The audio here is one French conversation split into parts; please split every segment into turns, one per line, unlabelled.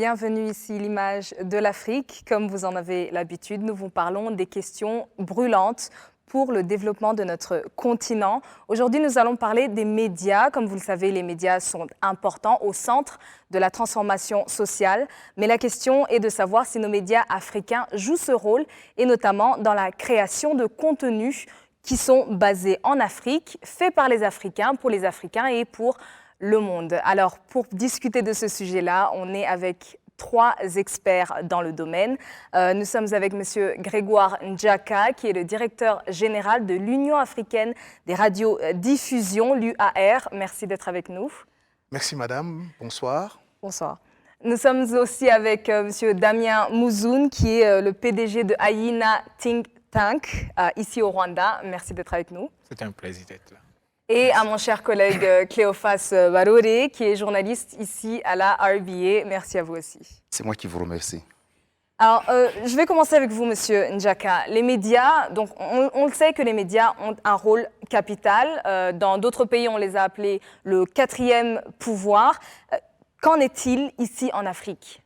bienvenue ici l'image de l'Afrique. Comme vous en avez l'habitude, nous vous parlons des questions brûlantes pour le développement de notre continent. Aujourd'hui, nous allons parler des médias. Comme vous le savez, les médias sont importants au centre de la transformation sociale. Mais la question est de savoir si nos médias africains jouent ce rôle, et notamment dans la création de contenus qui sont basés en Afrique, faits par les Africains, pour les Africains et pour le monde. Alors, pour discuter de ce sujet-là, on est avec trois experts dans le domaine. Nous sommes avec M. Grégoire Ndjaka, qui est le directeur général de l'Union africaine des radiodiffusions, l'UAR. Merci d'être avec nous.
Merci madame, bonsoir.
Bonsoir. Nous sommes aussi avec M. Damien Mouzoun, qui est le PDG de Aïna Think Tank, ici au Rwanda. Merci d'être avec nous.
C'est un plaisir d'être là.
Et à mon cher collègue Cléophas Baroré, qui est journaliste ici à la RBA. Merci à vous aussi.
C'est moi qui vous remercie.
Alors, je vais commencer avec vous, Monsieur Ndjaka. Les médias, donc on le sait que les médias ont un rôle capital. Dans d'autres pays, on les a appelés le quatrième pouvoir. Qu'en est-il ici en Afrique?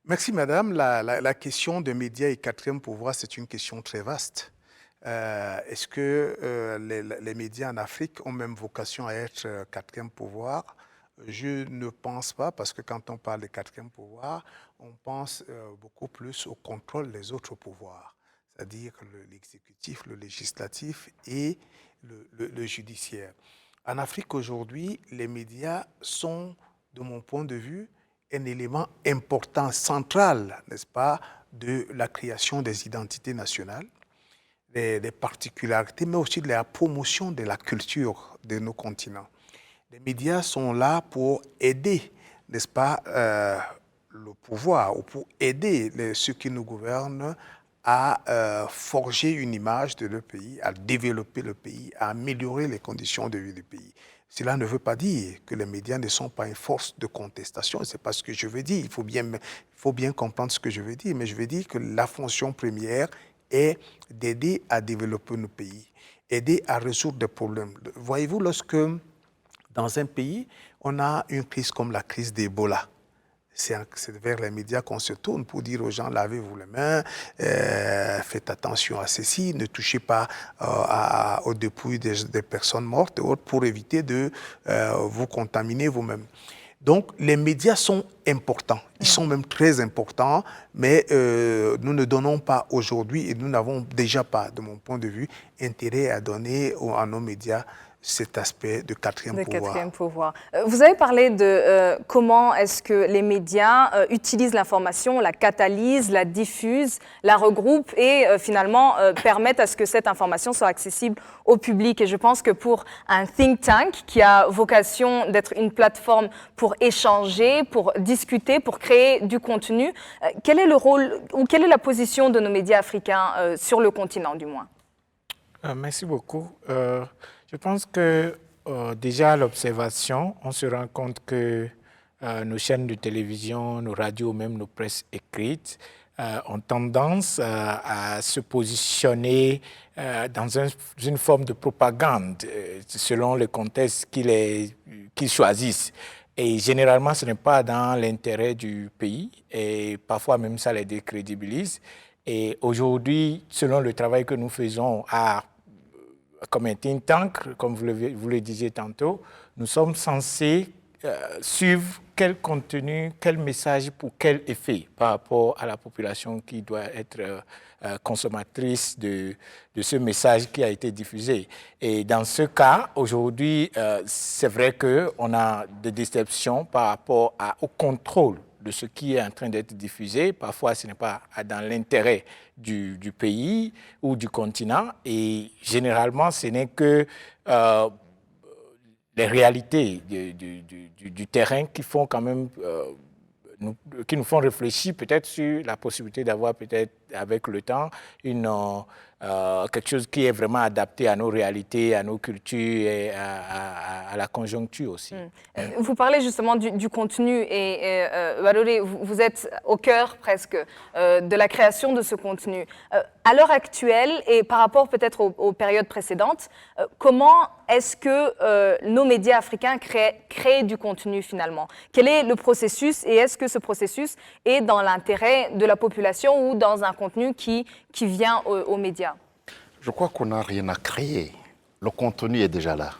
Merci madame. La question des médias et quatrième pouvoir, c'est une question très vaste. Est-ce que les médias en Afrique ont même vocation à être quatrième pouvoir? Je ne pense pas, parce que quand on parle de quatrième pouvoir, on pense beaucoup plus au contrôle des autres pouvoirs, c'est-à-dire l'exécutif, le législatif et le judiciaire. En Afrique aujourd'hui, les médias sont, de mon point de vue, un élément important, central, n'est-ce pas, de la création des identités nationales, des particularités, mais aussi de la promotion de la culture de nos continents. Les médias sont là pour aider, n'est-ce pas, le pouvoir, ou pour aider ceux qui nous gouvernent à forger une image de leur pays, à développer le pays, à améliorer les conditions de vie du pays. Cela ne veut pas dire que les médias ne sont pas une force de contestation, c'est pas ce que je veux dire, il faut bien comprendre ce que je veux dire, mais je veux dire que la fonction première est d'aider à développer nos pays, aider à résoudre des problèmes. Voyez-vous, lorsque dans un pays, on a une crise comme la crise d'Ebola, c'est vers les médias qu'on se tourne pour dire aux gens, lavez-vous les mains, faites attention à ceci, ne touchez pas aux dépouilles des personnes mortes et autres pour éviter de vous contaminer vous-même. Donc, les médias sont importants, ils sont même très importants, mais nous ne donnons pas aujourd'hui, et nous n'avons déjà pas, de mon point de vue, intérêt à donner à nos médias cet aspect de quatrième pouvoir.
Vous avez parlé de comment est-ce que les médias utilisent l'information, la catalysent, la diffusent, la regroupent et finalement permettent à ce que cette information soit accessible au public. Et je pense que pour un think tank qui a vocation d'être une plateforme pour échanger, pour discuter, pour créer du contenu, quel est le rôle ou quelle est la position de nos médias africains sur le continent du moins?
Merci beaucoup. Je pense que déjà à l'observation, on se rend compte que nos chaînes de télévision, nos radios, même nos presses écrites, ont tendance à se positionner dans une forme de propagande selon le contexte qu'ils choisissent. Et généralement, ce n'est pas dans l'intérêt du pays et parfois même ça les décrédibilise. Et aujourd'hui, selon le travail que nous faisons comme un think tank, comme vous le disiez tantôt, nous sommes censés suivre quel contenu, quel message pour quel effet par rapport à la population qui doit être consommatrice de ce message qui a été diffusé. Et dans ce cas, aujourd'hui, c'est vrai qu'on a des déceptions par rapport au contrôle de ce qui est en train d'être diffusé. Parfois, ce n'est pas dans l'intérêt du pays ou du continent. Et généralement, ce n'est que les réalités du terrain qui font quand même, qui nous font réfléchir peut-être sur la possibilité d'avoir peut-être avec le temps quelque chose qui est vraiment adapté à nos réalités, à nos cultures et à la conjoncture aussi.
Vous parlez justement du contenu et Balolé, vous êtes au cœur presque de la création de ce contenu. À l'heure actuelle et par rapport peut-être aux périodes précédentes, comment est-ce que nos médias africains créent du contenu finalement? Quel est le processus et est-ce que ce processus est dans l'intérêt de la population ou dans un contenu qui vient aux médias?
Je crois qu'on n'a rien à créer. Le contenu est déjà là.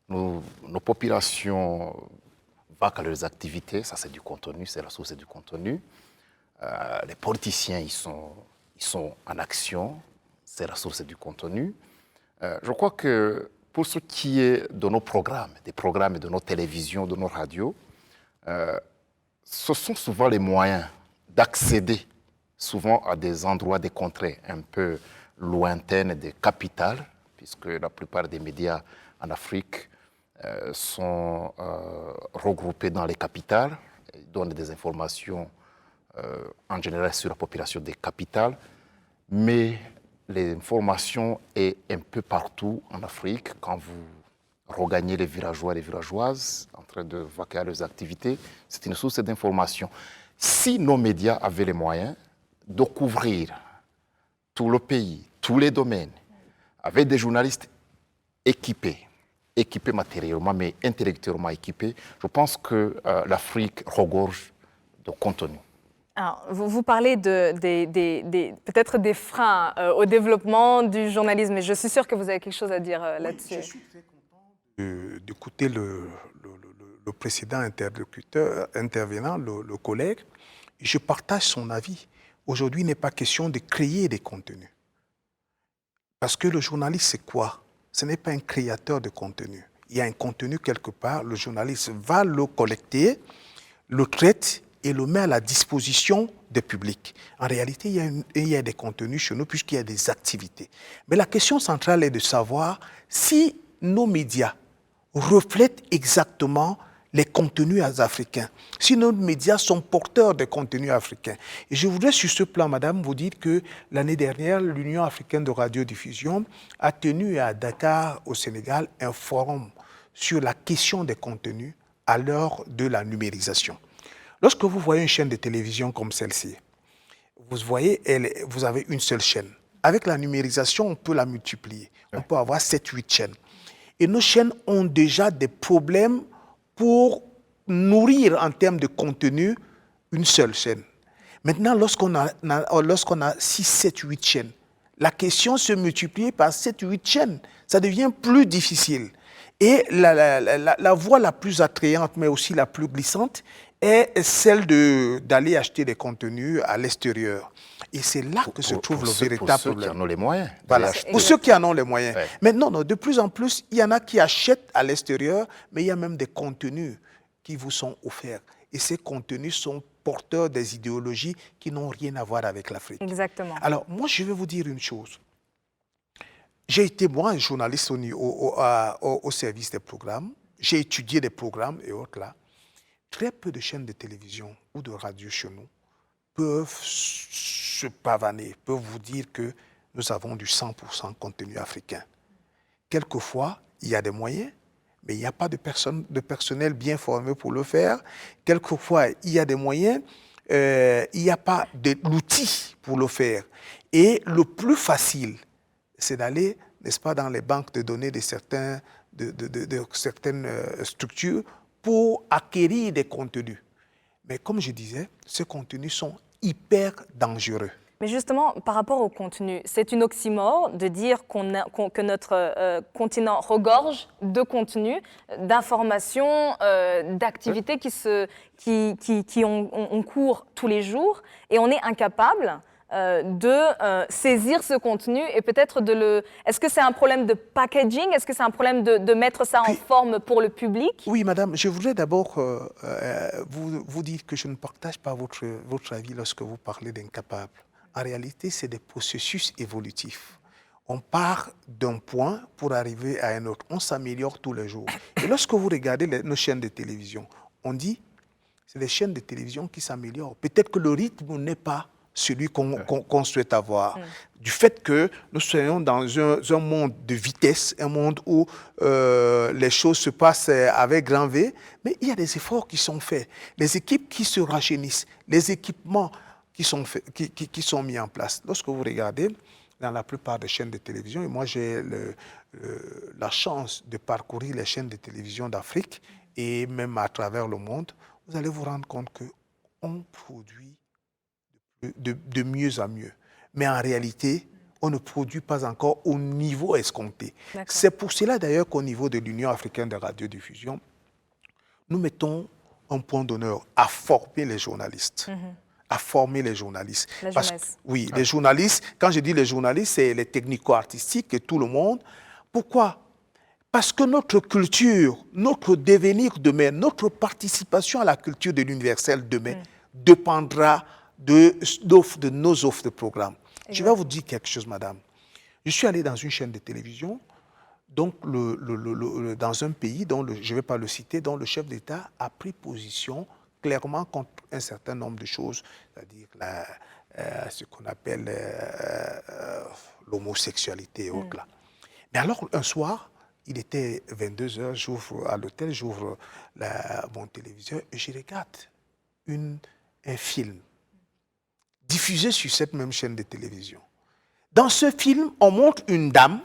Nos populations vaquent à leurs activités, ça c'est du contenu, c'est la source du contenu. Les politiciens, ils sont en action, c'est la source du contenu. Je crois que pour ce qui est de nos programmes, des programmes de nos télévisions, de nos radios, ce sont souvent les moyens d'accéder souvent à des endroits, des contrées un peu lointaines des capitales, puisque la plupart des médias en Afrique sont regroupés dans les capitales, ils donnent des informations en général sur la population des capitales, mais l'information est un peu partout en Afrique. Quand vous regagnez les villageois et les villageoises en train de vaquer à leurs activités, c'est une source d'information. Si nos médias avaient les moyens de couvrir tout le pays, tous les domaines, avec des journalistes équipés matériellement, mais intellectuellement équipés, je pense que l'Afrique regorge de contenu.
Alors, vous parlez peut-être des freins au développement du journalisme, et je suis sûre que vous avez quelque chose à dire là-dessus.
Je suis très content d'écouter le précédent intervenant, le collègue. Je partage son avis. Aujourd'hui, il n'est pas question de créer des contenus. Parce que le journaliste, c'est quoi? Ce n'est pas un créateur de contenu. Il y a un contenu quelque part, le journaliste va le collecter, le traite et le met à la disposition des publics. En réalité, il y a des contenus chez nous puisqu'il y a des activités. Mais la question centrale est de savoir si nos médias reflètent exactement les contenus africains, si nos médias sont porteurs de contenus africains. Et je voudrais sur ce plan, madame, vous dire que l'année dernière, l'Union africaine de radiodiffusion a tenu à Dakar, au Sénégal, un forum sur la question des contenus à l'heure de la numérisation. Lorsque vous voyez une chaîne de télévision comme celle-ci, vous avez une seule chaîne. Avec la numérisation, on peut la multiplier. On peut avoir 7-8 chaînes. Et nos chaînes ont déjà des problèmes pour nourrir en termes de contenu une seule chaîne. Maintenant, lorsqu'on a 6, 7, 8 chaînes, la question se multiplie par 7, 8 chaînes. Ça devient plus difficile. Et la voie la plus attrayante, mais aussi la plus glissante, est celle d'aller acheter des contenus à l'extérieur. Et c'est là que se trouve le véritable problème.
Pour ceux qui en ont les moyens.
Voilà, pour ceux qui en ont les moyens. Ouais. Mais non, de plus en plus, il y en a qui achètent à l'extérieur, mais il y a même des contenus qui vous sont offerts. Et ces contenus sont porteurs des idéologies qui n'ont rien à voir avec l'Afrique.
Exactement.
Alors, moi, je vais vous dire une chose. J'ai été, moi, un journaliste au service des programmes. J'ai étudié des programmes et autres là. Très peu de chaînes de télévision ou de radio chez nous peuvent se pavaner, peuvent vous dire que nous avons du 100% contenu africain. Quelquefois, il y a des moyens, mais il n'y a pas de personnel bien formé pour le faire. Quelquefois, il y a des moyens, il n'y a pas de l'outil pour le faire. Et le plus facile, c'est d'aller, n'est-ce pas, dans les banques de données de certaines structures pour acquérir des contenus. Mais comme je disais, ces contenus sont hyper dangereux.
Mais justement, par rapport au contenu, c'est une oxymore de dire que notre continent regorge de contenu, d'informations, d'activités qui ont cours tous les jours, et on est incapable de saisir ce contenu et peut-être de le... Est-ce que c'est un problème de packaging? Est-ce que c'est un problème de mettre ça en forme pour le public?
Oui, madame, je voudrais d'abord vous dire que je ne partage pas votre avis lorsque vous parlez d'incapable. En réalité, c'est des processus évolutifs. On part d'un point pour arriver à un autre. On s'améliore tous les jours. Et lorsque vous regardez nos chaînes de télévision, on dit que c'est les chaînes de télévision qui s'améliorent. Peut-être que le rythme n'est pas celui qu'on souhaite avoir. Du fait que nous soyons dans un monde de vitesse, un monde où les choses se passent avec grand V, mais il y a des efforts qui sont faits. Les équipes qui se rajeunissent, les équipements qui sont mis en place. Lorsque vous regardez dans la plupart des chaînes de télévision, et moi j'ai la chance de parcourir les chaînes de télévision d'Afrique et même à travers le monde, vous allez vous rendre compte qu'on produit de mieux en mieux. Mais en réalité, on ne produit pas encore au niveau escompté. C'est pour cela d'ailleurs qu'au niveau de l'Union africaine de radiodiffusion, nous mettons un point d'honneur à former les journalistes. À former les journalistes.
La jeunesse.
Oui, les journalistes, quand je dis les journalistes, c'est les technico-artistiques et tout le monde. Pourquoi? Parce que notre culture, notre devenir demain, notre participation à la culture de l'universel demain dépendra de nos offres de programmes. Je vais vous dire quelque chose, madame. Je suis allé dans une chaîne de télévision, donc dans un pays, dont je ne vais pas le citer, dont le chef d'État a pris position clairement contre un certain nombre de choses, c'est-à-dire ce qu'on appelle l'homosexualité et autres. Là. Mais alors, un soir, il était 22 heures, j'ouvre à l'hôtel, j'ouvre mon téléviseur et je regarde un film diffusé sur cette même chaîne de télévision. Dans ce film, on montre une dame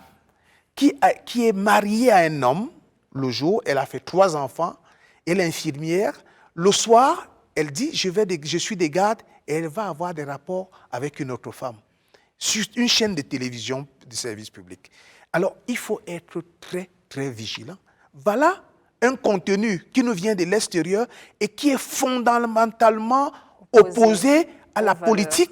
qui est mariée à un homme. Le jour, elle a fait 3 enfants. Elle est infirmière. Le soir, elle dit, je suis de garde et elle va avoir des rapports avec une autre femme sur une chaîne de télévision de service public. Alors, il faut être très, très vigilant. Voilà un contenu qui nous vient de l'extérieur et qui est fondamentalement opposé à la politique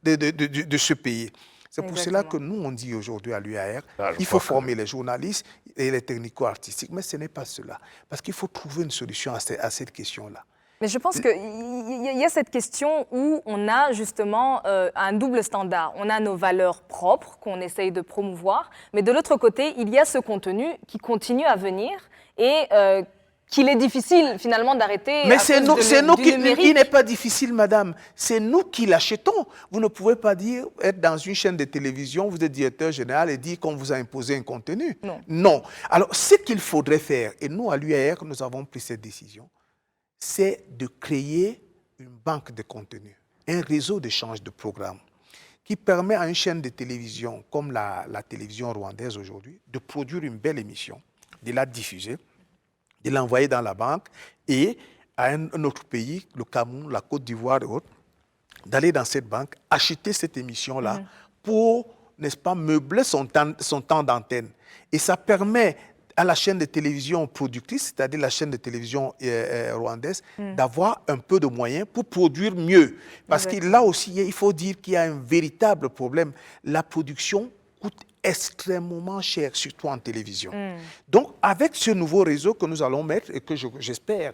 de ce pays. C'est pour cela que nous, on dit aujourd'hui à l'UAR, il faut former les journalistes et les technico-artistiques. Mais ce n'est pas cela. Parce qu'il faut trouver une solution à cette question-là.
Mais je pense qu'il y a cette question où on a justement un double standard. On a nos valeurs propres qu'on essaye de promouvoir, mais de l'autre côté, il y a ce contenu qui continue à venir et qu'il est difficile finalement d'arrêter.
Mais c'est nous qui n'est pas difficile, madame. C'est nous qui l'achetons. Vous ne pouvez pas dire, être dans une chaîne de télévision, vous êtes directeur général et dire qu'on vous a imposé un contenu.
Non.
Non. Alors, ce qu'il faudrait faire, et nous à l'UAR, nous avons pris cette décision, c'est de créer une banque de contenu, un réseau d'échange de programmes qui permet à une chaîne de télévision comme la télévision rwandaise aujourd'hui de produire une belle émission, de la diffuser, de l'envoyer dans la banque et à un autre pays, le Cameroun, la Côte d'Ivoire et autres, d'aller dans cette banque, acheter cette émission-là pour, n'est-ce pas, meubler son temps d'antenne. Et ça permet à la chaîne de télévision productrice, c'est-à-dire la chaîne de télévision rwandaise, d'avoir un peu de moyens pour produire mieux. Parce que là aussi, il faut dire qu'il y a un véritable problème. La production coûte extrêmement cher, surtout en télévision. Donc, avec ce nouveau réseau que nous allons mettre et que j'espère,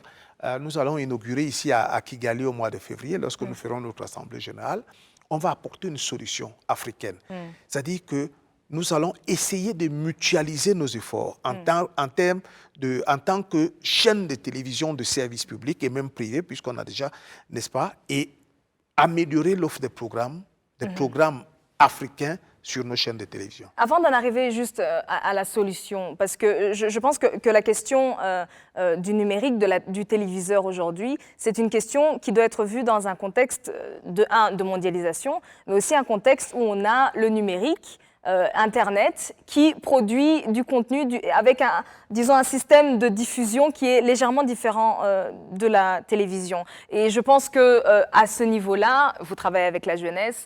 nous allons inaugurer ici à Kigali au mois de février, lorsque nous ferons notre Assemblée générale, on va apporter une solution africaine. C'est-à-dire que nous allons essayer de mutualiser nos efforts en tant que chaîne de télévision de service public et même privé, puisqu'on a déjà, n'est-ce pas, et améliorer l'offre des programmes africains sur nos chaînes de télévision.
Avant d'en arriver juste à la solution, parce que je pense que la question du numérique, du téléviseur aujourd'hui, c'est une question qui doit être vue dans un contexte de mondialisation, mais aussi un contexte où on a le numérique, Internet, qui produit du contenu avec un système de diffusion qui est légèrement différent de la télévision. Et je pense qu'à ce niveau-là, vous travaillez avec la jeunesse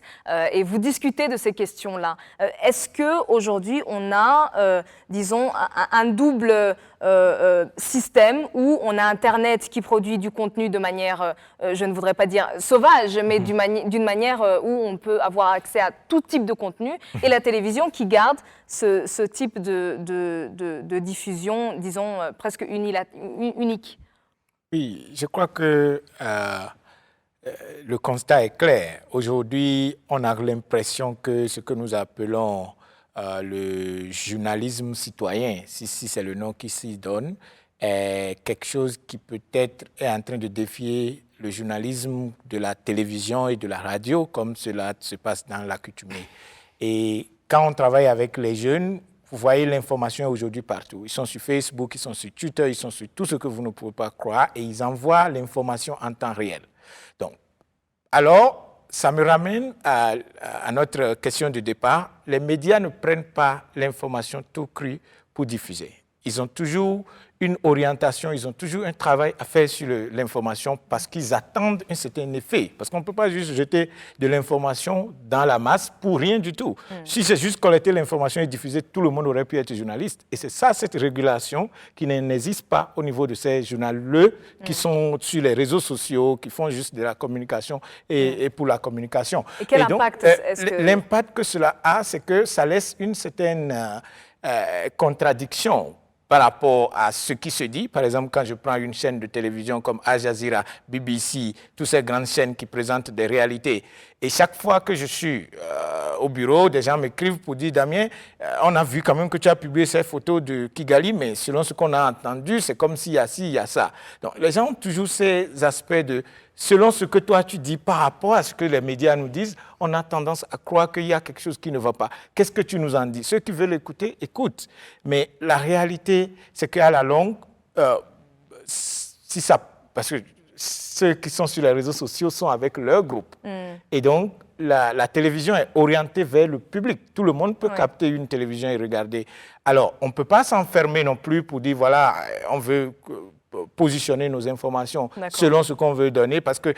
et vous discutez de ces questions-là. Est-ce qu'aujourd'hui, on a, disons, un double système où on a Internet qui produit du contenu de manière, je ne voudrais pas dire sauvage, mais d'une manière où on peut avoir accès à tout type de contenu, et la télévision qui garde ce type de diffusion, disons, presque unique?
Oui, je crois que le constat est clair. Aujourd'hui, on a l'impression que ce que nous appelons le journalisme citoyen, si c'est le nom qui s'y donne, est quelque chose qui peut-être est en train de défier le journalisme de la télévision et de la radio, comme cela se passe dans l'accoutumée. Et quand on travaille avec les jeunes, vous voyez l'information aujourd'hui partout. Ils sont sur Facebook, ils sont sur Twitter, ils sont sur tout ce que vous ne pouvez pas croire et ils envoient l'information en temps réel. Donc, alors, ça me ramène à notre question de départ. Les médias ne prennent pas l'information tout crue pour diffuser. Ils ont toujours une orientation, ils ont toujours un travail à faire sur l'information parce qu'ils attendent un certain effet. Parce qu'on ne peut pas juste jeter de l'information dans la masse pour rien du tout. Si c'est juste collecter l'information et diffuser, tout le monde aurait pu être journaliste. Et c'est ça, cette régulation qui n'existe pas au niveau de ces journaux qui sont sur les réseaux sociaux, qui font juste de la communication et pour la communication.
Et quel impact est-ce que...
L'impact que cela a, c'est que ça laisse une certaine contradiction par rapport à ce qui se dit. Par exemple, quand je prends une chaîne de télévision comme Al Jazeera, BBC, toutes ces grandes chaînes qui présentent des réalités, et chaque fois que je suis au bureau, des gens m'écrivent pour dire « Damien, on a vu quand même que tu as publié ces photos de Kigali, mais selon ce qu'on a entendu, c'est comme s'il y a ci, il y a ça. » Donc, les gens ont toujours ces aspects de « selon ce que toi tu dis par rapport à ce que les médias nous disent, on a tendance à croire qu'il y a quelque chose qui ne va pas. Qu'est-ce que tu nous en dis ?» Ceux qui veulent écouter, écoutent. Mais la réalité, c'est qu'à la longue, parce que ceux qui sont sur les réseaux sociaux sont avec leur groupe. Et donc, la télévision est orientée vers le public. Tout le monde peut capter une télévision et regarder. Alors, on ne peut pas s'enfermer non plus pour dire, voilà, on veut positionner nos informations selon ce qu'on veut donner, parce que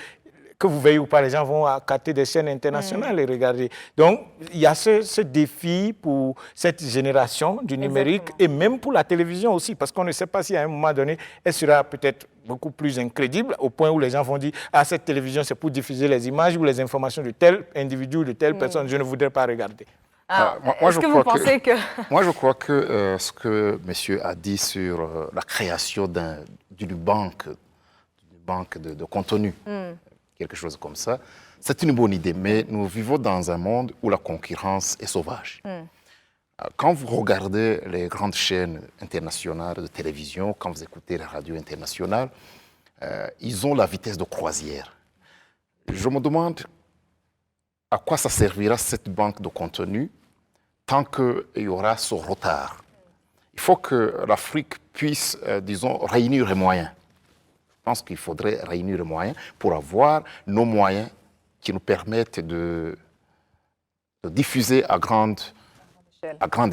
vous veillez ou pas, les gens vont capter des chaînes internationales et regarder. Donc, il y a ce défi pour cette génération du numérique et même pour la télévision aussi, parce qu'on ne sait pas si à un moment donné, elle sera peut-être beaucoup plus incrédible, au point où les gens vont dire « Ah, cette télévision, c'est pour diffuser les images ou les informations de tel individu ou de telle personne, je ne voudrais pas regarder. »
Est-ce que vous pensez que...
Moi, je crois que ce que monsieur a dit sur la création d'une banque de contenu, quelque chose comme ça, c'est une bonne idée. Mais nous vivons dans un monde où la concurrence est sauvage. Quand vous regardez les grandes chaînes internationales de télévision, quand vous écoutez la radio internationale, ils ont la vitesse de croisière. Je me demande à quoi ça servira cette banque de contenu tant qu'il y aura ce retard. Il faut que l'Afrique puisse, disons, réunir les moyens. Je pense qu'il faudrait réunir les moyens pour avoir nos moyens qui nous permettent de diffuser à grande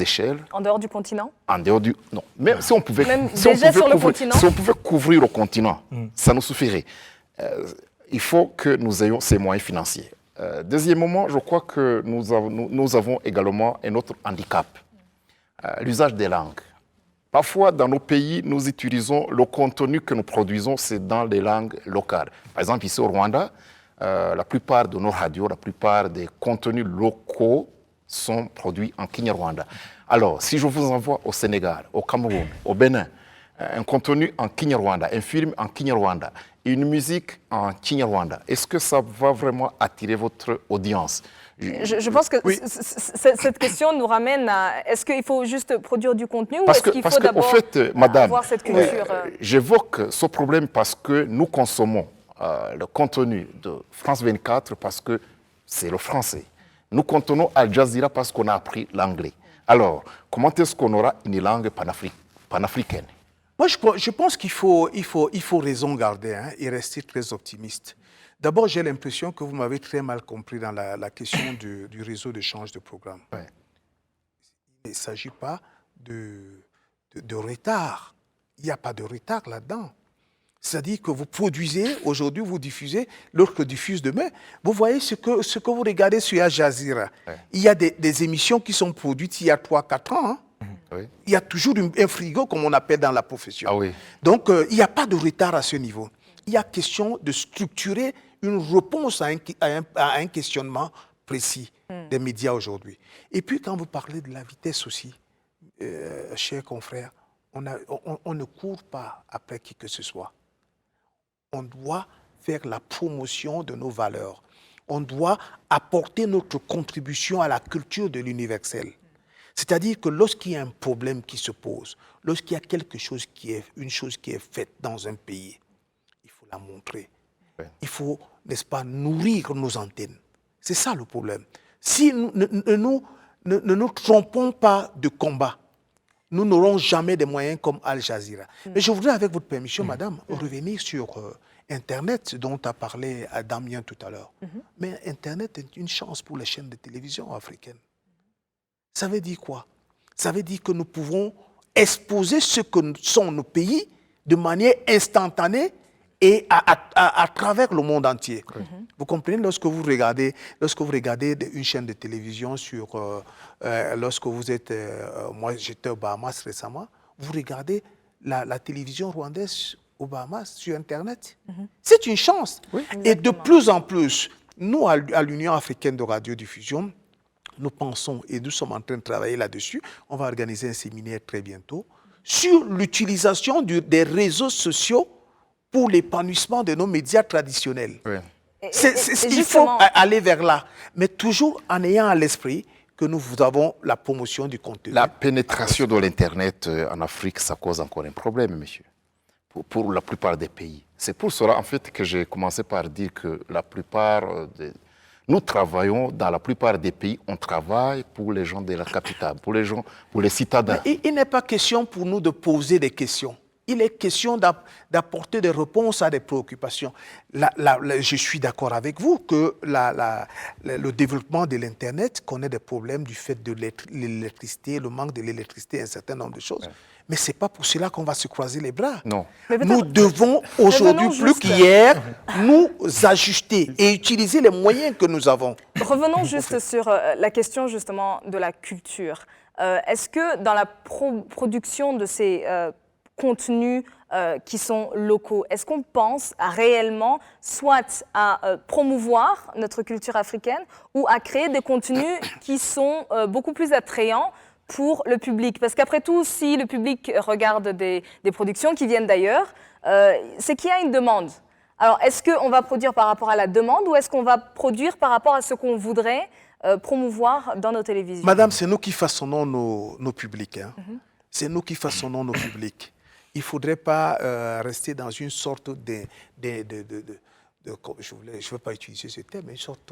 échelle.
En dehors du continent?
En dehors du... Non. Même si on pouvait,
si
on pouvait couvrir le continent, ça nous suffirait. Il faut que nous ayons ces moyens financiers. Deuxièmement, je crois que nous avons également un autre handicap, l'usage des langues. Parfois, dans nos pays, nous utilisons le contenu que nous produisons, c'est dans les langues locales. Par exemple, ici au Rwanda, la plupart de nos radios, la plupart des contenus locaux sont produits en Kinyarwanda. Alors, si je vous envoie au Sénégal, au Cameroun, au Bénin, un contenu en Kinyarwanda, un film en Kinyarwanda, une musique en Kinyarwanda, est-ce que ça va vraiment attirer votre audience?
Je pense que cette question nous ramène à... Est-ce qu'il faut juste produire du contenu ou est-ce qu'il faut d'abord avoir cette culture?
J'évoque ce problème parce que nous consommons le contenu de France 24 parce que c'est le français. Nous contenons Al Jazeera parce qu'on a appris l'anglais. Alors, comment est-ce qu'on aura une langue panafricaine?
Moi, je pense qu'il faut raison garder et rester très optimiste. D'abord, j'ai l'impression que vous m'avez très mal compris dans la question du réseau d'échange de programmes. Il ne s'agit pas de retard. Il n'y a pas de retard là-dedans. C'est-à-dire que vous produisez, aujourd'hui, vous diffusez, l'autre diffuse demain. Vous voyez ce que vous regardez sur Al Jazeera. Il y a des émissions qui sont produites il y a 3-4 ans. Il y a toujours un frigo, comme on appelle dans la profession. Donc, il n'y a pas de retard à ce niveau. Il y a question de structurer une réponse à un questionnement précis des médias aujourd'hui. Et puis, quand vous parlez de la vitesse aussi, chers confrères, on ne court pas après qui que ce soit. On doit faire la promotion de nos valeurs. On doit apporter notre contribution à la culture de l'universel. C'est-à-dire que lorsqu'il y a un problème qui se pose, lorsqu'il y a une chose qui est faite dans un pays, il faut la montrer.
Ouais.
Il faut, n'est-ce pas, nourrir nos antennes. C'est ça le problème. Si nous ne nous trompons pas de combat, nous n'aurons jamais des moyens comme Al Jazeera. Mais je voudrais, avec votre permission, madame, revenir sur Internet, dont a parlé à Damien tout à l'heure. Mais Internet est une chance pour les chaînes de télévision africaines. Ça veut dire quoi? Ça veut dire que nous pouvons exposer ce que sont nos pays de manière instantanée et à travers le monde entier. Vous comprenez, lorsque vous regardez une chaîne de télévision lorsque vous êtes, moi j'étais aux Bahamas récemment, vous regardez la télévision rwandaise aux Bahamas sur Internet. C'est une chance.
Oui.
Et de plus en plus, nous, à l'Union africaine de radiodiffusion, nous pensons, et nous sommes en train de travailler là-dessus, on va organiser un séminaire très bientôt, sur l'utilisation des réseaux sociaux pour l'épanouissement de nos médias traditionnels.
Oui.
Il faut aller vers là, mais toujours en ayant à l'esprit que nous avons la promotion du contenu.
La pénétration de l'Internet en Afrique, ça cause encore un problème, monsieur, pour la plupart des pays. C'est pour cela, en fait, que j'ai commencé par dire que la plupart nous travaillons, dans la plupart des pays, on travaille pour les gens de la capitale, pour les citadins.
Il n'est pas question pour nous de poser des questions. Il est question d'apporter des réponses à des préoccupations. Je suis d'accord avec vous que le développement de l'Internet connaît des problèmes du fait de l'électricité, le manque de l'électricité, un certain nombre de choses. Ouais. Mais ce n'est pas pour cela qu'on va se croiser les bras.
Non.
Nous devons aujourd'hui, plus qu'hier, nous ajuster et utiliser les moyens que nous avons.
Revenons juste sur la question justement de la culture. Est-ce que dans la production de ces contenus qui sont locaux, est-ce qu'on pense réellement soit à promouvoir notre culture africaine ou à créer des contenus qui sont beaucoup plus attrayants pour le public? Parce qu'après tout, si le public regarde des productions qui viennent d'ailleurs, c'est qu'il y a une demande. Alors, est-ce qu'on va produire par rapport à la demande ou est-ce qu'on va produire par rapport à ce qu'on voudrait promouvoir dans nos télévisions?
Madame, c'est nous qui façonnons nos publics. Hein. C'est nous qui façonnons nos publics. Il ne faudrait pas rester dans une sorte de je ne veux pas utiliser ce terme, mais une sorte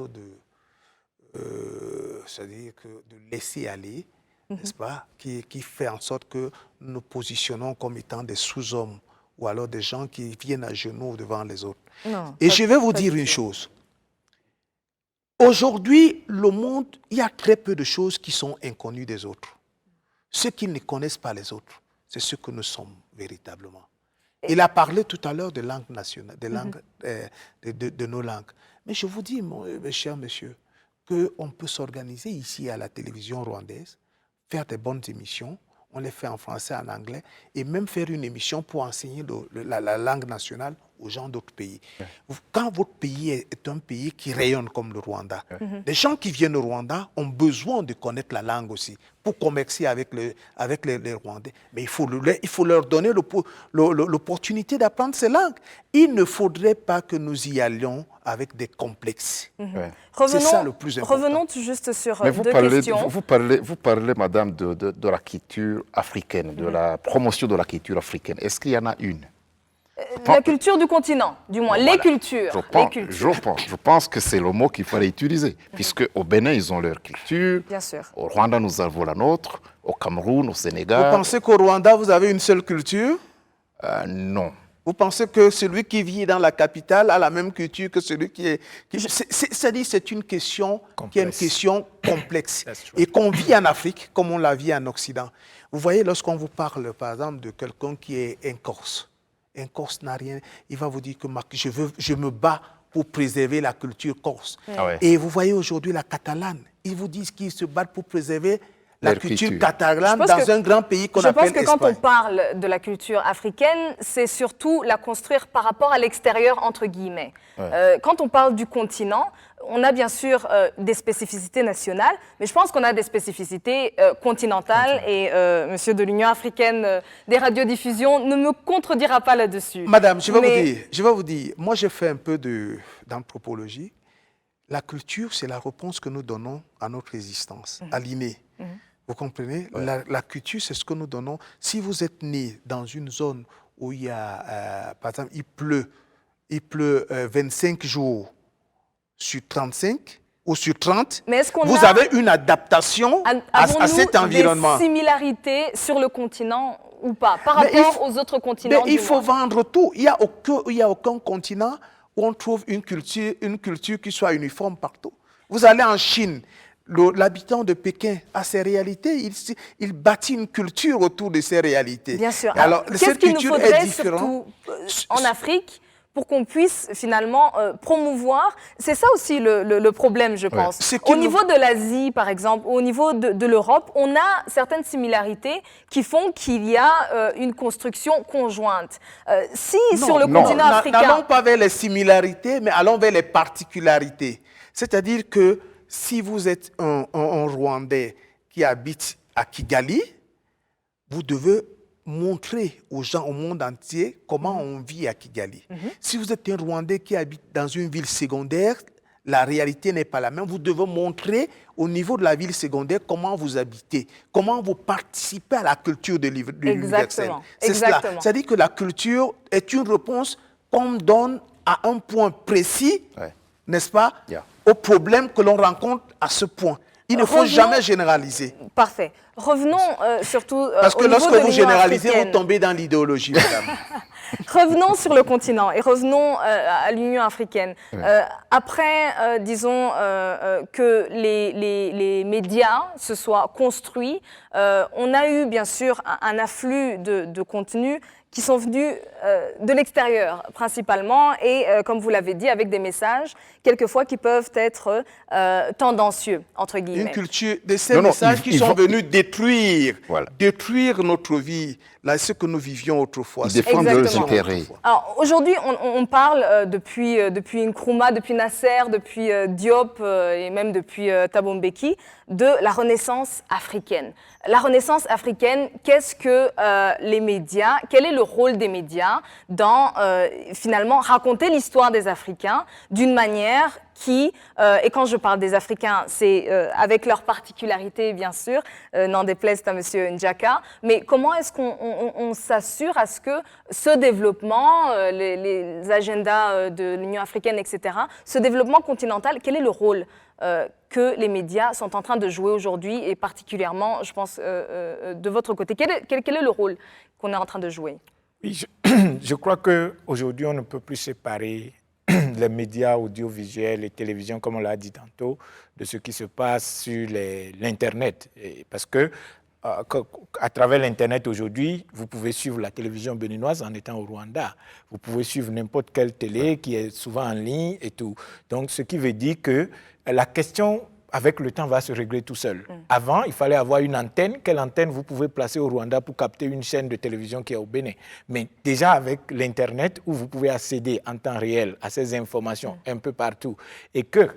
c'est-à-dire de laisser aller, n'est-ce pas, qui fait en sorte que nous nous positionnons comme étant des sous-hommes ou alors des gens qui viennent à genoux devant les autres. Non, et je vais vous dire une chose. Aujourd'hui, le monde, il y a très peu de choses qui sont inconnues des autres. Ceux qui ne connaissent pas les autres, c'est ce que nous sommes véritablement. Il a parlé tout à l'heure de langue nationale, de nos langues. Mais je vous dis, mes chers messieurs, qu'on peut s'organiser ici à la télévision rwandaise, faire des bonnes émissions, on les fait en français, en anglais, et même faire une émission pour enseigner la langue nationale aux gens d'autres pays. Quand votre pays est un pays qui rayonne comme le Rwanda, les gens qui viennent au Rwanda ont besoin de connaître la langue aussi pour commercer avec les Rwandais. Mais il faut leur donner l'opportunité d'apprendre ces langues. Il ne faudrait pas que nous y allions avec des complexes. C'est ça le plus important.
Revenons juste sur
deux
questions.
Vous parlez, madame, de la culture africaine, de la promotion de la culture africaine. Est-ce qu'il y en a une?
La culture du continent, du moins, les cultures.
Je pense que c'est le mot qu'il fallait utiliser, puisque au Bénin, ils ont leur culture.
Bien sûr.
Au Rwanda, nous avons la nôtre. Au Cameroun, au Sénégal.
Vous pensez qu'au Rwanda, vous avez une seule culture?
Non.
Vous pensez que celui qui vit dans la capitale a la même culture que celui qui est... C'est-à-dire c'est une question qui est une question complexe et qu'on vit en Afrique comme on la vit en Occident. Vous voyez, lorsqu'on vous parle, par exemple, de quelqu'un qui est un Corse n'a rien, il va vous dire que je me bats pour préserver la culture corse.
Ah ouais.
Et vous voyez aujourd'hui la catalane, ils vous disent qu'ils se battent pour préserver la culture catalane dans un grand pays qu'on appelle
Espagne. Je pense que quand on parle de la culture africaine, c'est surtout la construire par rapport à l'extérieur, entre guillemets. Ouais. Quand on parle du continent, on a bien sûr des spécificités nationales, mais je pense qu'on a des spécificités continentales et monsieur de l'Union africaine des radiodiffusions ne me contredira pas là-dessus.
Madame, je vais vous dire, moi j'ai fait un peu d'anthropologie. La culture, c'est la réponse que nous donnons à notre existence, à l'inné. Vous comprenez? Ouais. La culture, c'est ce que nous donnons. Si vous êtes né dans une zone où il y a, par exemple, il pleut il pleut 25 jours sur 35 ou sur 30,
Mais est-ce qu'on
vous avez une adaptation à cet environnement.
Des similarités sur le continent ou pas, par rapport aux autres continents?
Il faut vendre tout. Il n'y a aucun continent où on trouve une culture qui soit uniforme partout. Vous allez en Chine, l'habitant de Pékin a ses réalités, il bâtit une culture autour de ses réalités.
Bien sûr.
Alors,
qu'est-ce qu'il nous faudrait surtout en Afrique pour qu'on puisse finalement promouvoir? C'est ça aussi le problème, je pense. Au niveau de l'Asie, par exemple, au niveau de l'Europe, on a certaines similarités qui font qu'il y a une construction conjointe. Sur le continent africain...
N'allons pas vers les similarités, mais allons vers les particularités. C'est-à-dire que si vous êtes un Rwandais qui habite à Kigali, vous devez montrer aux gens au monde entier comment on vit à Kigali. Si vous êtes un Rwandais qui habite dans une ville secondaire, la réalité n'est pas la même. Vous devez montrer au niveau de la ville secondaire comment vous habitez, comment vous participez à la culture de l'universel. C'est cela. C'est-à-dire que la culture est une réponse qu'on donne à un point précis, n'est-ce pas, aux problèmes que l'on rencontre à ce point. Il ne faut jamais généraliser.
Parfait. Revenons surtout
parce que lorsque vous généralisez, vous tombez dans l'idéologie, madame.
Revenons sur le continent et revenons à l'Union africaine. Après, disons, que les médias se soient construits, on a eu bien sûr un afflux de contenus qui sont venus de l'extérieur principalement et, comme vous l'avez dit, avec des messages, quelquefois qui peuvent être tendancieux, entre guillemets.
Une culture, ces messages qui sont venus détruire notre vie, là, ce que nous vivions autrefois.
Ils défendent leurs intérêts.
Alors, aujourd'hui, on parle depuis Nkrumah, depuis Nasser, depuis Diop et même depuis Thabo Mbeki, de la Renaissance africaine. La Renaissance africaine, qu'est-ce que les médias, quel est le rôle des médias dans, finalement, raconter l'histoire des Africains d'une manière qui, et quand je parle des Africains, c'est avec leurs particularités, bien sûr, n'en déplaise à M. Njaka, mais comment est-ce qu'on s'assure à ce que ce développement, les agendas de l'Union africaine, etc., ce développement continental, quel est le rôle que les médias sont en train de jouer aujourd'hui, et particulièrement, je pense, de votre côté? Quel est le rôle qu'on est en train de jouer?
Oui, je crois qu'aujourd'hui, on ne peut plus séparer les médias audiovisuels et télévision, comme on l'a dit tantôt, de ce qui se passe sur l'Internet. Parce que à travers l'Internet aujourd'hui, vous pouvez suivre la télévision béninoise en étant au Rwanda. Vous pouvez suivre n'importe quelle télé qui est souvent en ligne et tout. Donc, ce qui veut dire que la question, avec le temps, va se régler tout seul. Avant, il fallait avoir une antenne. Quelle antenne vous pouvez placer au Rwanda pour capter une chaîne de télévision qui est au Bénin? Mais déjà avec l'Internet, où vous pouvez accéder en temps réel à ces informations un peu partout, et que,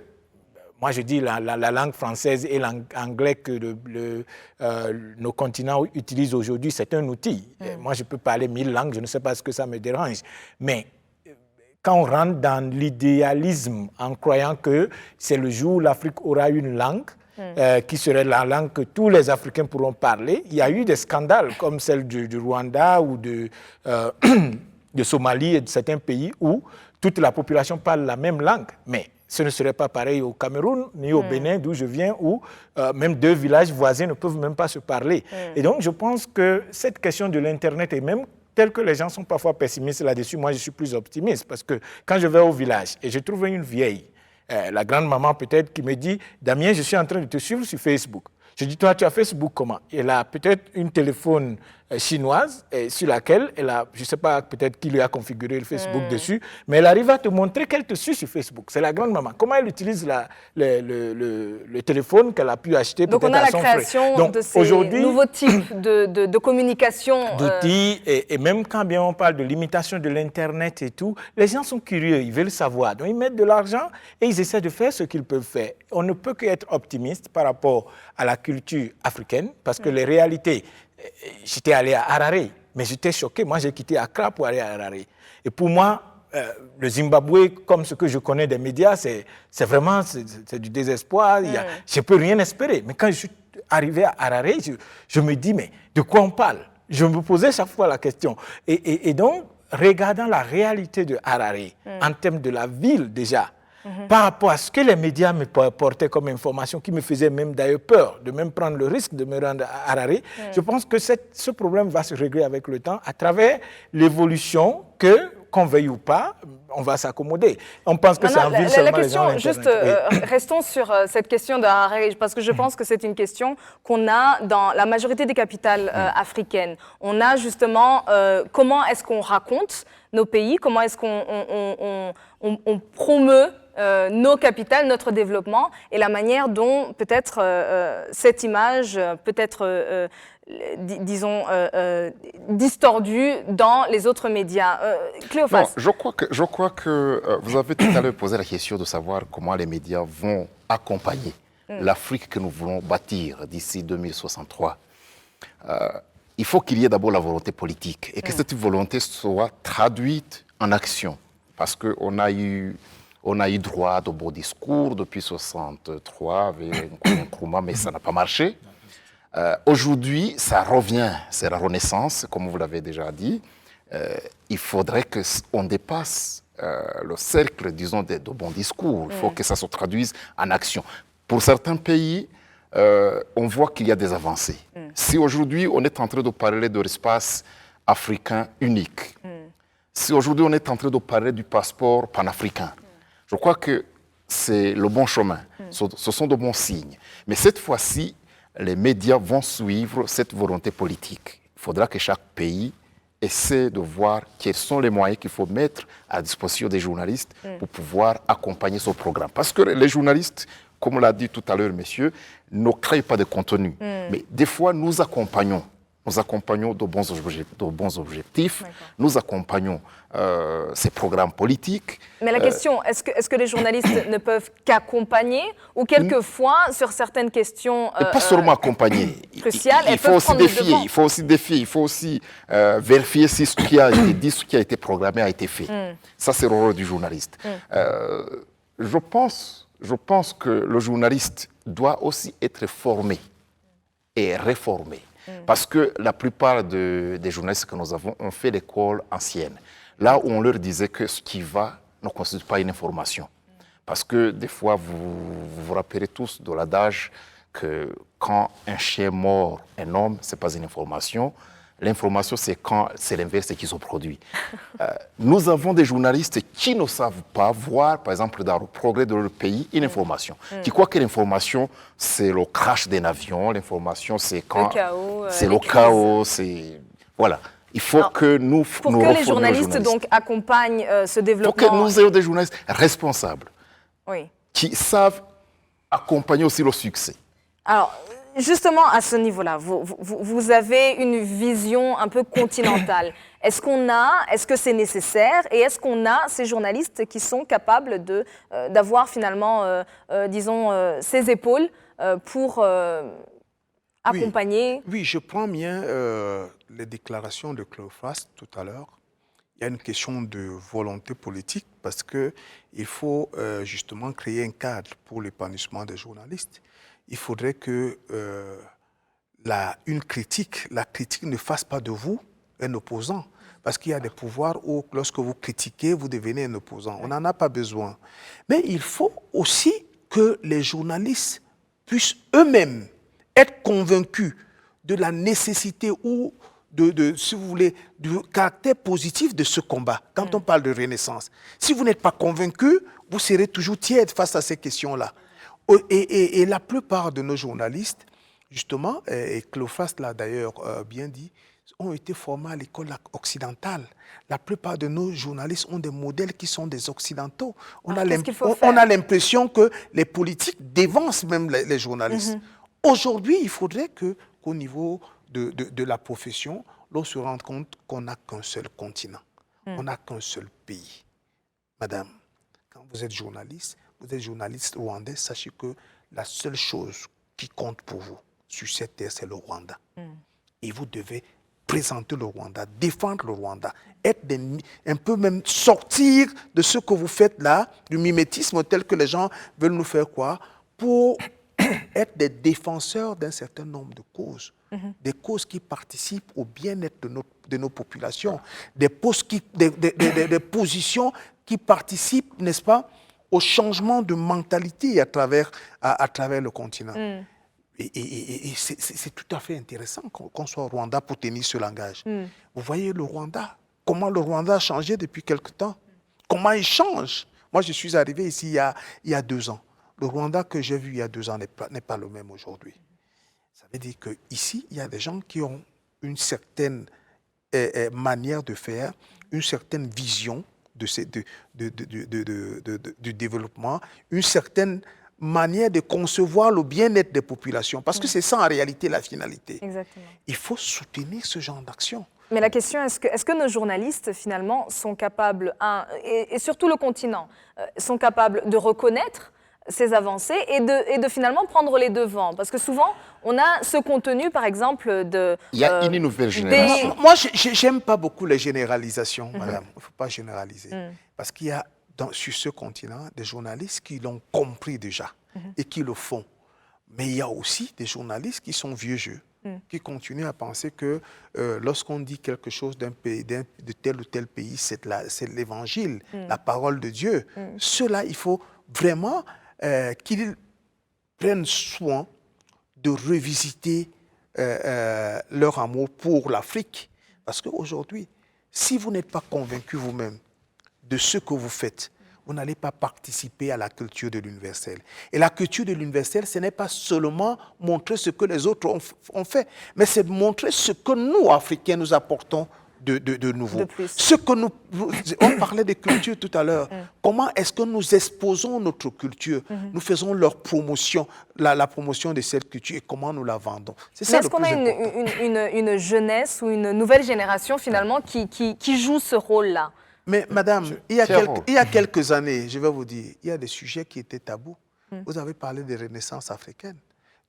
moi je dis la langue française et l'anglais que nos continents utilisent aujourd'hui, c'est un outil. Moi je peux parler 1000 langues, je ne sais pas ce que ça me dérange. Mais quand on rentre dans l'idéalisme en croyant que c'est le jour où l'Afrique aura une langue, qui serait la langue que tous les Africains pourront parler, il y a eu des scandales comme celle du Rwanda ou de Somalie et de certains pays où toute la population parle la même langue. Mais ce ne serait pas pareil au Cameroun ni au Bénin, d'où je viens, où même deux villages voisins ne peuvent même pas se parler. Et donc je pense que cette question de l'Internet est même tel que les gens sont parfois pessimistes là-dessus, moi je suis plus optimiste parce que quand je vais au village et je trouve une vieille, la grande-maman peut-être qui me dit « Damien, je suis en train de te suivre sur Facebook ». Je dis « Toi, tu as Facebook comment ?» Elle a peut-être une téléphone chinoise sur laquelle elle a, je ne sais pas peut-être qui lui a configuré le Facebook dessus, mais elle arrive à te montrer qu'elle te suit sur Facebook. C'est la grande-maman. Comment elle utilise le téléphone qu'elle a pu acheter peut-être à son frère. Donc on a la création
de ces nouveaux types de communication.
D'outils, et même quand bien on parle de limitation de l'Internet et tout, les gens sont curieux, ils veulent savoir. Donc ils mettent de l'argent et ils essaient de faire ce qu'ils peuvent faire. On ne peut qu'être optimiste par rapport à la culture africaine, parce que les réalités... J'étais allé à Harare, mais j'étais choqué. Moi, j'ai quitté Accra pour aller à Harare. Et pour moi, le Zimbabwe, comme ce que je connais des médias, c'est vraiment du désespoir. Je ne peux rien espérer. Mais quand je suis arrivé à Harare, je me dis, mais de quoi on parle? Je me posais chaque fois la question. Et donc, regardant la réalité de Harare, en termes de la ville déjà, par rapport à ce que les médias me portaient comme information, qui me faisait même d'ailleurs peur de même prendre le risque de me rendre à Harare, je pense que ce problème va se régler avec le temps à travers l'évolution qu'on veuille ou pas, on va s'accommoder. On pense que c'est en ville seulement les gens
juste, restons sur cette question de Harare, parce que je pense que c'est une question qu'on a dans la majorité des capitales africaines. On a justement comment est-ce qu'on raconte nos pays, comment est-ce qu'on promeut nos capitales, notre développement, et la manière dont peut-être cette image peut être, disons, distordue dans les autres médias. Cléophas.
Non, je crois que vous avez tout à l'heure posé la question de savoir comment les médias vont accompagner l'Afrique que nous voulons bâtir d'ici 2063. Il faut qu'il y ait d'abord la volonté politique et que cette volonté soit traduite en action. Parce qu'on a eu droit de beaux discours depuis 1963 avec Nkrumah, mais ça n'a pas marché. Aujourd'hui, ça revient, c'est la renaissance, comme vous l'avez déjà dit. Il faudrait qu'on dépasse le cercle, disons, de bons discours. Il faut que ça se traduise en action. Pour certains pays, on voit qu'il y a des avancées. Si aujourd'hui, on est en train de parler de l'espace africain unique, si aujourd'hui, on est en train de parler du passeport panafricain, je crois que c'est le bon chemin. Ce sont de bons signes. Mais cette fois-ci, les médias vont suivre cette volonté politique. Il faudra que chaque pays essaie de voir quels sont les moyens qu'il faut mettre à disposition des journalistes pour pouvoir accompagner ce programme. Parce que les journalistes, comme l'a dit tout à l'heure, messieurs, ne créent pas de contenu. Mais des fois, nous accompagnons de bons objectifs, nous accompagnons ces programmes politiques.
Mais la question, est-ce que les journalistes ne peuvent qu'accompagner ou quelquefois, sur certaines questions
et pas seulement accompagner,
cruciales,
il faut aussi défier, il faut aussi vérifier si ce qui a été dit, ce qui a été programmé a été fait. Ça, c'est le rôle du journaliste. Je pense que le journaliste doit aussi être formé et réformé. Parce que la plupart des journalistes que nous avons ont fait l'école ancienne, là où on leur disait que ce qui va ne constitue pas une information. Parce que des fois, vous rappelez tous de l'adage que quand un chien mord un homme, ce n'est pas une information. L'information, c'est quand c'est l'inverse qu'ils ont produit. Nous avons des journalistes qui ne savent pas voir, par exemple, dans le progrès de leur pays, une information. Qui croient que l'information, c'est le crash d'un avion, l'information, c'est quand... C'est le chaos, c'est... Voilà. Il faut que nous...
Pour que les journalistes donc accompagnent ce développement...
Pour que nous ayons des journalistes responsables, qui savent accompagner aussi le succès.
Alors... Justement, à ce niveau-là, vous avez une vision un peu continentale. Est-ce que c'est nécessaire et est-ce qu'on a ces journalistes qui sont capables d'avoir finalement, disons, ces épaules pour accompagner?
Oui, je prends bien les déclarations de Cléophas tout à l'heure. Il y a une question de volonté politique parce qu'il faut justement créer un cadre pour l'épanouissement des journalistes. Il faudrait que la critique ne fasse pas de vous un opposant. Parce qu'il y a des pouvoirs où, lorsque vous critiquez, vous devenez un opposant. On n'en a pas besoin. Mais il faut aussi que les journalistes puissent eux-mêmes être convaincus de la nécessité ou si vous voulez, du caractère positif de ce combat, quand on parle de renaissance. Si vous n'êtes pas convaincu, vous serez toujours tiède face à ces questions-là. Et la plupart de nos journalistes, justement, et Cléophas l'a d'ailleurs bien dit, ont été formés à l'école occidentale. La plupart de nos journalistes ont des modèles qui sont des occidentaux. On a l'impression que les politiques dévancent même les journalistes. Aujourd'hui, il faudrait qu'au niveau de la profession, l'on se rende compte qu'on n'a qu'un seul continent. On n'a qu'un seul pays. Madame, quand vous êtes journaliste rwandais, sachez que la seule chose qui compte pour vous sur cette terre, c'est le Rwanda. Et vous devez présenter le Rwanda, défendre le Rwanda, un peu même sortir de ce que vous faites là, du mimétisme tel que les gens veulent nous faire croire, pour être des défenseurs d'un certain nombre de causes, des causes qui participent au bien-être de nos populations, des positions qui participent, n'est-ce pas, au changement de mentalité à travers le continent. Et c'est tout à fait intéressant qu'on soit au Rwanda pour tenir ce langage. Vous voyez le Rwanda, comment le Rwanda a changé depuis quelque temps, comment il change. Moi, je suis arrivé ici il y a 2 ans. Le Rwanda que j'ai vu il y a 2 ans n'est pas le même aujourd'hui. Ça veut dire qu'ici, il y a des gens qui ont une certaine manière de faire, une certaine vision du développement, une certaine manière de concevoir le bien-être des populations. Parce que c'est ça en réalité la finalité.
Exactement.
Il faut soutenir ce genre d'action.
Mais la question, est-ce que nos journalistes, finalement, sont capables, et surtout le continent, sont capables de reconnaître ces avancées et de finalement prendre les devants? Parce que souvent, on a ce contenu, par exemple, de...
Il y a une nouvelle génération.
Moi, je n'aime pas beaucoup les généralisations, madame. Il ne faut pas généraliser. Parce qu'il y a sur ce continent des journalistes qui l'ont compris déjà et qui le font. Mais il y a aussi des journalistes qui sont vieux jeux, qui continuent à penser que lorsqu'on dit quelque chose d'un pays, de tel ou tel pays, c'est l'évangile, la parole de Dieu. Ceux-là, il faut vraiment qu'ils prennent soin de revisiter leur amour pour l'Afrique. Parce qu'aujourd'hui, si vous n'êtes pas convaincu vous-même de ce que vous faites, vous n'allez pas participer à la culture de l'universel. Et la culture de l'universel, ce n'est pas seulement montrer ce que les autres ont fait, mais c'est montrer ce que nous, Africains, nous apportons de nouveau.
De plus.
Ce que on parlait de culture tout à l'heure. Comment est-ce que nous exposons notre culture? Nous faisons leur promotion, la promotion de cette culture et comment nous la vendons. C'est ça le plus important.
Est-ce qu'on a une jeunesse ou une nouvelle génération finalement qui joue ce rôle-là?
Mais madame, il y a quelques années, je vais vous dire, il y a des sujets qui étaient tabous. Vous avez parlé de renaissance africaine.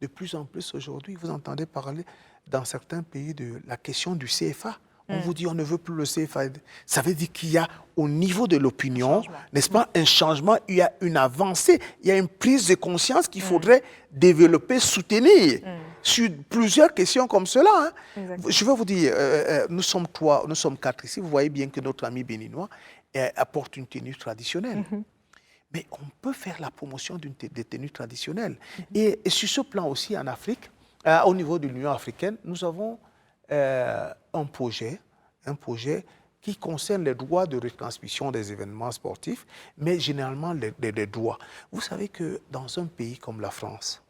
De plus en plus aujourd'hui, vous entendez parler dans certains pays de la question du CFA. On vous dit on ne veut plus le CFA. Ça veut dire qu'il y a au niveau de l'opinion, n'est-ce pas, un changement, il y a une avancée, il y a une prise de conscience qu'il faudrait développer, soutenir sur plusieurs questions comme cela. Je vais vous dire, nous sommes 4 ici. Vous voyez bien que notre ami béninois apporte une tenue traditionnelle. Mais on peut faire la promotion des tenues traditionnelles. Et sur ce plan aussi en Afrique, au niveau de l'Union africaine, nous avons un projet qui concerne les droits de retransmission des événements sportifs, mais généralement les droits. Vous savez que dans un pays comme la France,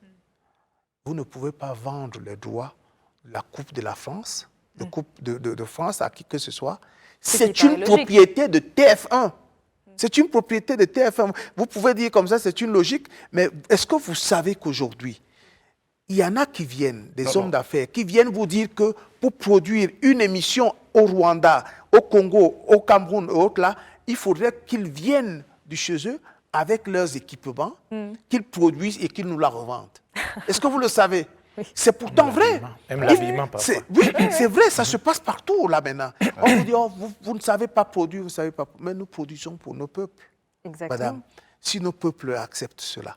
vous ne pouvez pas vendre les droits de la Coupe de la France, de Coupe de France à qui que ce soit. C'est une propriété de TF1. C'est une propriété de TF1. Vous pouvez dire comme ça, c'est une logique, mais est-ce que vous savez qu'aujourd'hui, il y en a qui viennent, des hommes d'affaires, qui viennent vous dire que pour produire une émission au Rwanda, au Congo, au Cameroun et autres là, il faudrait qu'ils viennent de chez eux avec leurs équipements, qu'ils produisent et qu'ils nous la revendent. Est-ce que vous le savez? C'est pourtant vrai.
Même l'habillement, parfois.
Oui, c'est vrai, ça se passe partout là maintenant. On vous dit, oh, vous ne savez pas produire, vous ne savez pas. Mais nous produisons pour nos peuples.
Exactement.
Madame, si nos peuples acceptent cela,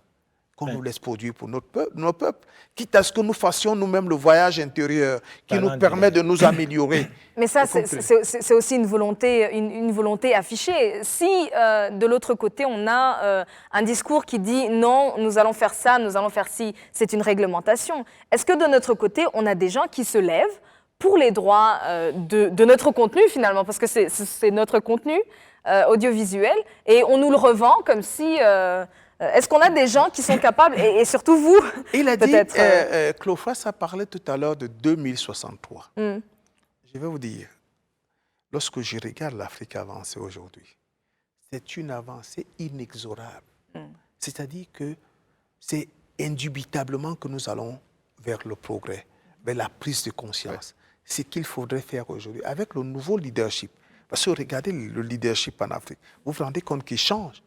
qu'on nous laisse produire pour nos peuples, quitte à ce que nous fassions nous-mêmes le voyage intérieur qui nous permet de nous améliorer.
Mais ça, c'est aussi une volonté affichée. Si, de l'autre côté, on a un discours qui dit « non, nous allons faire ça, nous allons faire ci », c'est une réglementation. Est-ce que de notre côté, on a des gens qui se lèvent pour les droits de notre contenu, finalement, parce que c'est notre contenu audiovisuel, et on nous le revend comme si... Est-ce qu'on a des gens qui sont capables, et surtout vous,
il a dit, Clopas a parlé tout à l'heure de 2063. Je vais vous dire, lorsque je regarde l'Afrique avancer aujourd'hui, c'est une avancée inexorable. C'est-à-dire que c'est indubitablement que nous allons vers le progrès, vers la prise de conscience. Ce qu'il faudrait faire aujourd'hui avec le nouveau leadership. Parce que regardez le leadership en Afrique, vous vous rendez compte qu'il change.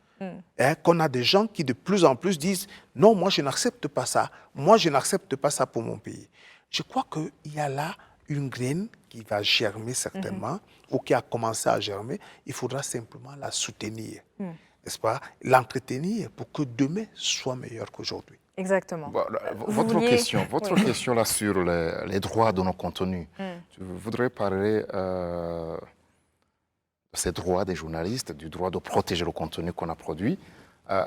Qu'on a des gens qui de plus en plus disent « non, moi je n'accepte pas ça, moi je n'accepte pas ça pour mon pays ». Je crois qu'il y a là une graine qui va germer certainement, ou qui a commencé à germer, il faudra simplement la soutenir, n'est-ce pas, l'entretenir pour que demain soit meilleur qu'aujourd'hui.
Exactement.
Voilà,
Vous vouliez-
votre
Oui.
question là sur les droits de nos contenus, je voudrais parler de ces droits des journalistes, du droit de protéger le contenu qu'on a produit.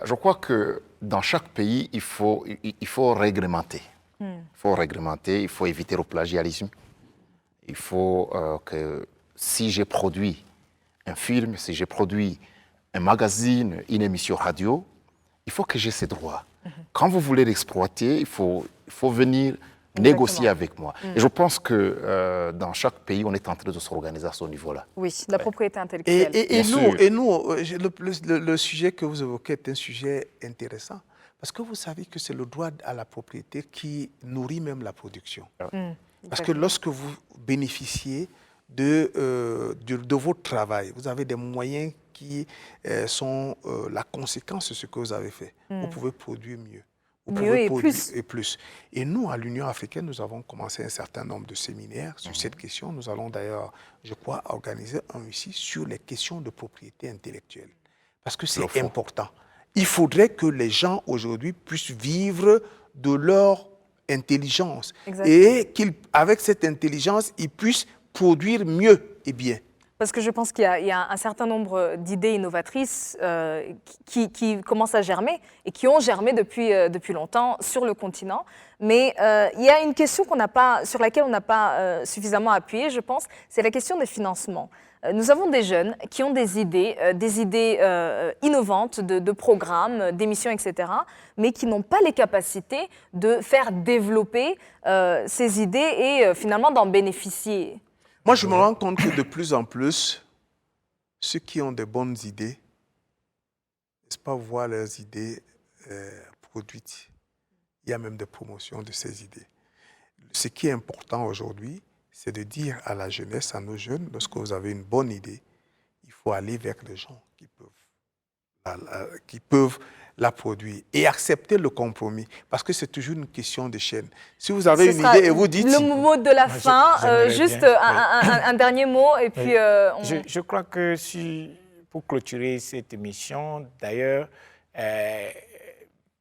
Je crois que dans chaque pays, il faut réglementer. Il faut réglementer, il faut éviter le plagiarisme. Il faut que si j'ai produit un film, si j'ai produit un magazine, une émission radio, il faut que j'ai ces droits. Quand vous voulez l'exploiter, il faut venir négocier avec moi. Et je pense que dans chaque pays, on est en train de s'organiser à ce niveau-là.
Oui, la propriété intellectuelle.
Et
Bien
nous,
sûr.
le sujet que vous évoquez est un sujet intéressant. Parce que vous savez que c'est le droit à la propriété qui nourrit même la production. Parce que lorsque vous bénéficiez de votre travail, vous avez des moyens qui sont la conséquence de ce que vous avez fait. Vous pouvez produire mieux. Vous
Mieux
pouvez
et
produire
plus.
et plus. Et nous, à l'Union africaine, nous avons commencé un certain nombre de séminaires sur cette question. Nous allons d'ailleurs, je crois, organiser un ici sur les questions de propriété intellectuelle. Parce que c'est important. Il faudrait que les gens aujourd'hui puissent vivre de leur intelligence.
Exactement.
Et qu'avec cette intelligence, ils puissent produire mieux et bien.
Parce que je pense qu'il y a un certain nombre d'idées innovatrices qui commencent à germer et qui ont germé depuis longtemps sur le continent. Mais il y a une question sur laquelle on n'a pas suffisamment appuyé, je pense, c'est la question des financements. Nous avons des jeunes qui ont des idées innovantes de programmes, d'émissions, etc., mais qui n'ont pas les capacités de faire développer ces idées et finalement d'en bénéficier.
Moi, je me rends compte que de plus en plus, ceux qui ont de bonnes idées, n'est-ce pas, voir leurs idées produites. Il y a même des promotions de ces idées. Ce qui est important aujourd'hui, c'est de dire à la jeunesse, à nos jeunes, lorsque vous avez une bonne idée, il faut aller vers les gens qui peuvent la produire et accepter le compromis, parce que c'est toujours une question de chaîne. Si vous avez une idée et vous dites...
Le mot de la fin,
j'aimerais
juste
bien,
un dernier mot, et puis...
Je crois que pour clôturer cette émission, d'ailleurs,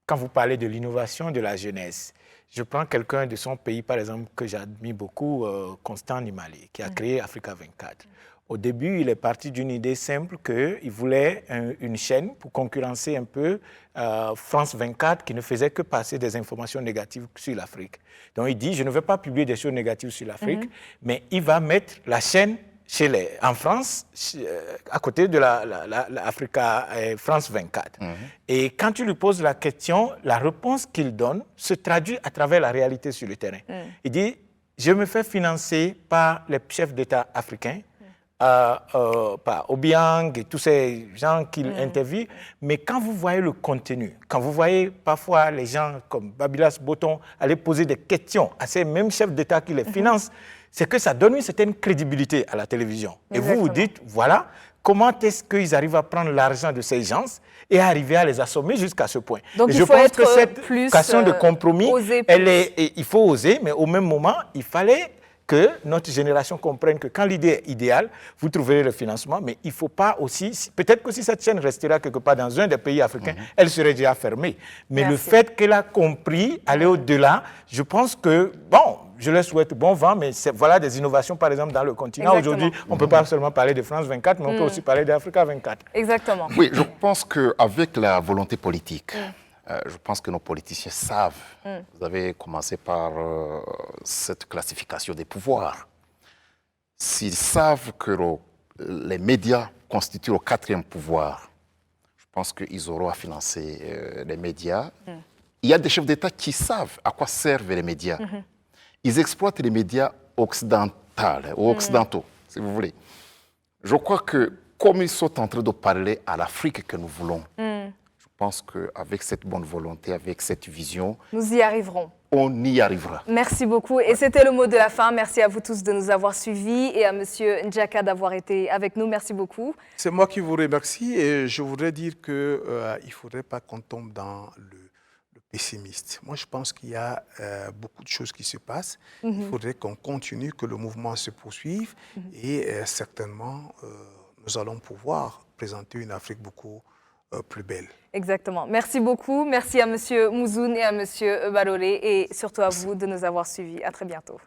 quand vous parlez de l'innovation de la jeunesse, je prends quelqu'un de son pays, par exemple, que j'admire beaucoup, Constant Nimali, qui a créé Africa 24. Au début, il est parti d'une idée simple qu'il voulait une chaîne pour concurrencer un peu France 24 qui ne faisait que passer des informations négatives sur l'Afrique. Donc il dit, je ne veux pas publier des choses négatives sur l'Afrique, mais il va mettre la chaîne en France, à côté de l'Africa France 24. Et quand tu lui poses la question, la réponse qu'il donne se traduit à travers la réalité sur le terrain. Il dit, je me fais financer par les chefs d'État africains, par Obiang et tous ces gens qu'il interviewe, mais quand vous voyez le contenu, quand vous voyez parfois les gens comme Babylas Botton aller poser des questions à ces mêmes chefs d'État qui les financent, c'est que ça donne une certaine crédibilité à la télévision.
Exactement.
Et vous vous dites, voilà, comment est-ce qu'ils arrivent à prendre l'argent de ces gens et arriver à les assommer jusqu'à ce point.
Donc
et
il
je
faut
pense
être
que cette
plus,
question de compromis,
oser plus.
il faut oser, mais au même moment, il fallait que notre génération comprenne que quand l'idée est idéale, vous trouverez le financement, mais il ne faut pas aussi... Peut-être que si cette chaîne restera quelque part dans un des pays africains, elle serait déjà fermée. Mais le fait qu'elle a compris aller au-delà, je pense que, bon, je leur souhaite bon vent, mais voilà des innovations, par exemple, dans le continent. Aujourd'hui, on ne peut pas seulement parler de France 24, mais on peut aussi parler d'Africa 24.
Exactement.
Oui, je pense qu'avec la volonté politique, je pense que nos politiciens savent. Vous avez commencé par cette classification des pouvoirs. S'ils savent que les médias constituent le quatrième pouvoir, je pense qu'ils auront à financer les médias. Il y a des chefs d'État qui savent à quoi servent les médias. Ils exploitent les médias occidentaux, si vous voulez. Je crois que comme ils sont en train de parler à l'Afrique que nous voulons, je pense qu'avec cette bonne volonté, avec cette vision,
nous y arriverons.
On y arrivera.
Merci beaucoup. Et c'était le mot de la fin. Merci à vous tous de nous avoir suivis et à Monsieur Njaka d'avoir été avec nous. Merci beaucoup.
C'est moi qui vous remercie et je voudrais dire qu'il ne faudrait pas qu'on tombe dans le pessimiste. Moi, je pense qu'il y a beaucoup de choses qui se passent. Il faudrait qu'on continue, que le mouvement se poursuive et certainement, nous allons pouvoir présenter une Afrique beaucoup plus belle.
Exactement. Merci beaucoup. Merci à M. Mouzoun et à M. Balolé et surtout à vous de nous avoir suivis. À très bientôt.